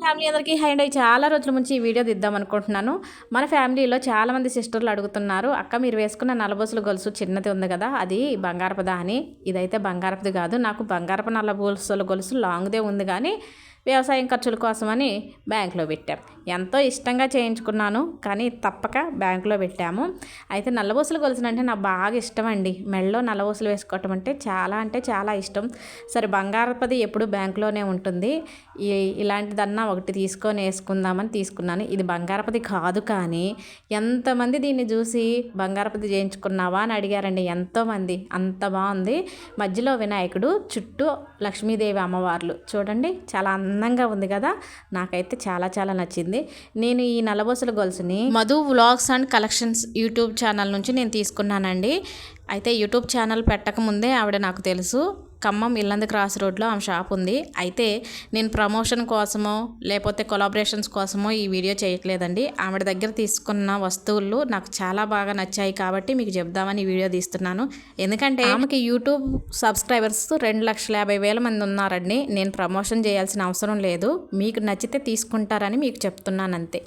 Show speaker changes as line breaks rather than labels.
Family అందరికీ hi అండి. చాలా రోజుల నుంచి ఈ వీడియో తీద్దాం అనుకుంటున్నాను. మన ఫ్యామిలీలో చాలామంది సిస్టర్లు అడుగుతున్నారు, అక్క మీరు వేసుకున్న నల్లబూసల గొలుసు చిన్నది ఉంది కదా, అది బంగారపుదా అని. ఇదైతే బంగారపుది కాదు, నాకు బంగారపు నల్లబూసల గొలుసు లాంగ్దే ఉంది కానీ వ్యవసాయం ఖర్చుల కోసమని బ్యాంకులో పెట్టాం. ఎంతో ఇష్టంగా చేయించుకున్నాను కానీ తప్పక బ్యాంకులో పెట్టాము. అయితే నల్లబూసలు గొలుసునంటే నాకు బాగా ఇష్టం అండి. మెడలో నల్లబూసలు వేసుకోవటం అంటే చాలా ఇష్టం. సరే బంగారపది ఎప్పుడు బ్యాంకులోనే ఉంటుంది, ఇలాంటిదన్నా ఒకటి తీసుకొని వేసుకుందామని తీసుకున్నాను. ఇది బంగారపది కాదు కానీ ఎంతమంది దీన్ని చూసి బంగారపది చేయించుకున్నావా అని అడిగారండి. ఎంతోమంది. అంత బాగుంది. మధ్యలో వినాయకుడు, చుట్టూ లక్ష్మీదేవి అమ్మవార్లు చూడండి, చాలా అందంగా ఉంది కదా. నాకైతే చాలా నచ్చింది. నేను ఈ నల్లబూసల గొలుసుని Madhu vlogs and collections YouTube channel నుంచి నేను తీసుకున్నానండి. అయితే యూట్యూబ్ ఛానల్ పెట్టకముందే ఆవిడ నాకు తెలుసు. ఖమ్మం ఇల్లందు క్రాస్ రోడ్లో ఆమె షాప్ ఉంది. అయితే నేను ప్రమోషన్ కోసమో లేకపోతే కొలాబరేషన్స్ కోసమో ఈ వీడియో చేయట్లేదండి. ఆవిడ దగ్గర తీసుకున్న వస్తువులు నాకు చాలా బాగా నచ్చాయి కాబట్టి మీకు చెప్దామని ఈ వీడియో తీస్తున్నాను. ఎందుకంటే ఆమెకి యూట్యూబ్ సబ్స్క్రైబర్స్ 2,50,000 మంది ఉన్నారండి. నేను ప్రమోషన్ చేయాల్సిన అవసరం లేదు. మీకు నచ్చితే తీసుకుంటారని మీకు చెప్తున్నాను అంతే.